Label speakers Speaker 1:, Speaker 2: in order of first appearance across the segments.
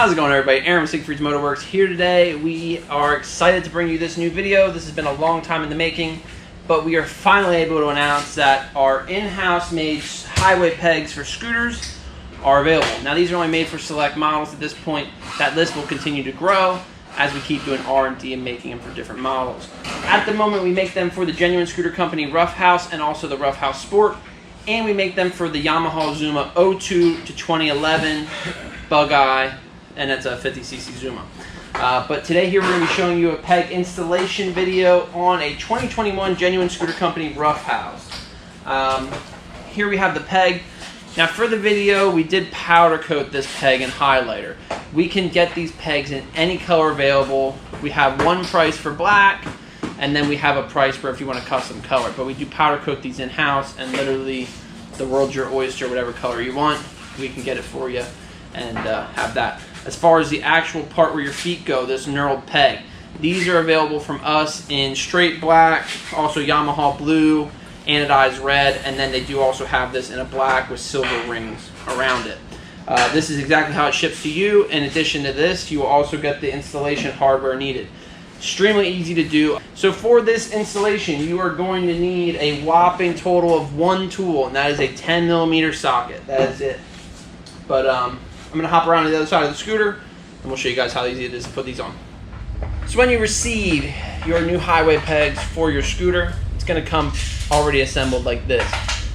Speaker 1: How's it going, everybody? Aaron with Siegfried's Motorworks here today. We are excited to bring you this new video. This has been a long time in the making, but we are finally able to announce that our in-house made highway pegs for scooters are available. Now, these are only made for select models at this point. That list will continue to grow as we keep doing R&D and making them for different models. At the moment, we make them for the Genuine Scooter Company Roughhouse and also the Roughhouse Sport, and we make them for the Yamaha Zuma 02 to 2011 Bug Eye, and that's a 50cc Zuma. But today here we're going to be showing you a peg installation video on a 2021 Genuine Scooter Company Roughhouse. Here we have the peg. Now for the video, we did powder coat this peg in highlighter. We can get these pegs in any color available. We have one price for black, and then we have a price for if you want a custom color. But we do powder coat these in-house, and literally the world's your oyster, whatever color you want, we can get it for you and have that. As far as the actual part where your feet go, this knurled peg, these are available from us in straight black, also Yamaha blue, anodized red, and then they do also have this in a black with silver rings around it. This is exactly how it ships to you. In addition to this, you will also get the installation hardware needed. Extremely easy to do. So for this installation, you are going to need a whopping total of one tool, and that is a 10mm socket. That is it. But I'm going to hop around to the other side of the scooter, and we'll show you guys how easy it is to put these on. So when you receive your new highway pegs for your scooter, it's going to come already assembled like this.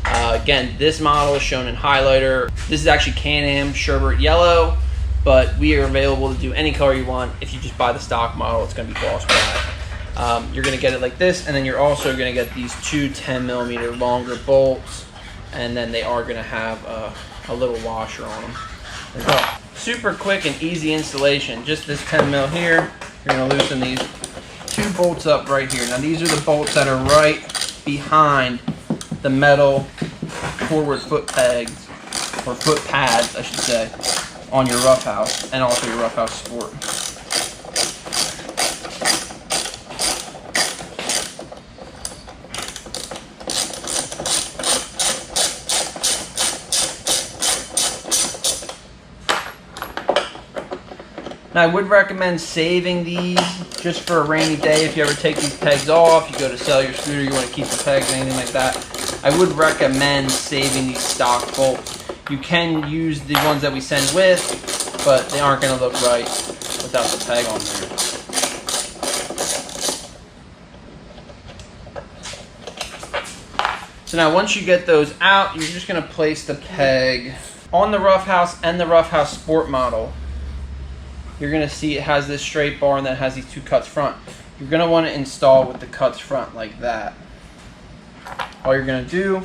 Speaker 1: Again, this model is shown in highlighter. This is actually Can-Am Sherbert yellow, but we are available to do any color you want. If you just buy the stock model, it's going to be gloss black. You're going to get it like this, and then you're also going to get these two 10mm longer bolts, and then they are going to have a little washer on them as well. Super quick and easy installation. Just this 10mm here. You're going to loosen these two bolts up right here. Now these are the bolts that are right behind the metal forward foot pegs, or foot pads I should say, on your Roughhouse and also your Roughhouse Sport. Now I would recommend saving these just for a rainy day. If you ever take these pegs off, you go to sell your scooter, you want to keep the pegs, anything like that, I would recommend saving these stock bolts. You can use the ones that we send with, but they aren't going to look right without the peg on there. So now once you get those out, you're just going to place the peg on the Roughhouse and the Roughhouse Sport model. You're going to see it has this straight bar and then it has these two cuts front. You're going to want to install with the cuts front like that. All you're going to do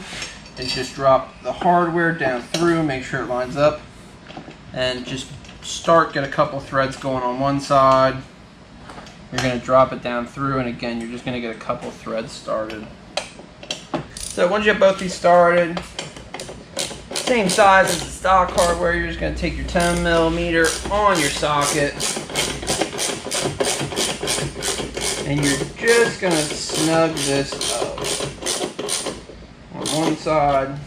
Speaker 1: is just drop the hardware down through, make sure it lines up, and just get a couple threads going on one side. You're going to drop it down through, and again, you're just going to get a couple threads started. So once you have both these started, same size as the stock hardware, you're just going to take your 10mm on your socket, and you're just going to snug this up on one side,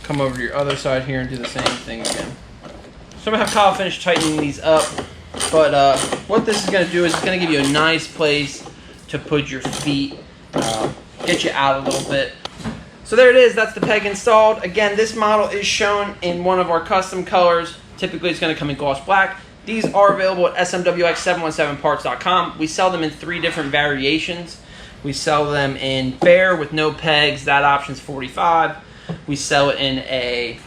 Speaker 1: come over to your other side here and do the same thing again. So I'm going to have Kyle finish tightening these up, but what this is going to do is it's going to give you a nice place to put your feet, get you out a little bit. So there it is, that's the peg installed. Again, this model is shown in one of our custom colors. Typically it's going to come in gloss black. These are available at SMWX717 We sell them in 3 different variations. We sell them in bare with no pegs, that option's $45. We sell it in a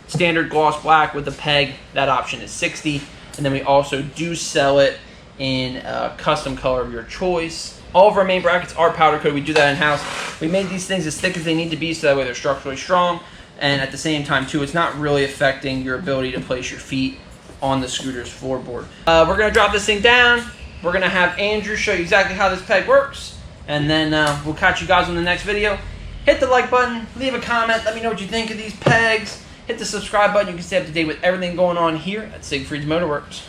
Speaker 1: standard gloss black with a peg, that option is $60. And then we also do sell it in a custom color of your choice. All of our main brackets are powder coated. We do that in-house. We made these things as thick as they need to be so that way they're structurally strong, and at the same time too, it's not really affecting your ability to place your feet on the scooter's floorboard. We're going to drop this thing down. We're going to have Andrew show you exactly how this peg works, and then we'll catch you guys on the next video. Hit the like button, leave a comment, let me know what you think of these pegs. Hit the subscribe button. You can stay up to date with everything going on here at Siegfried's Motorworks.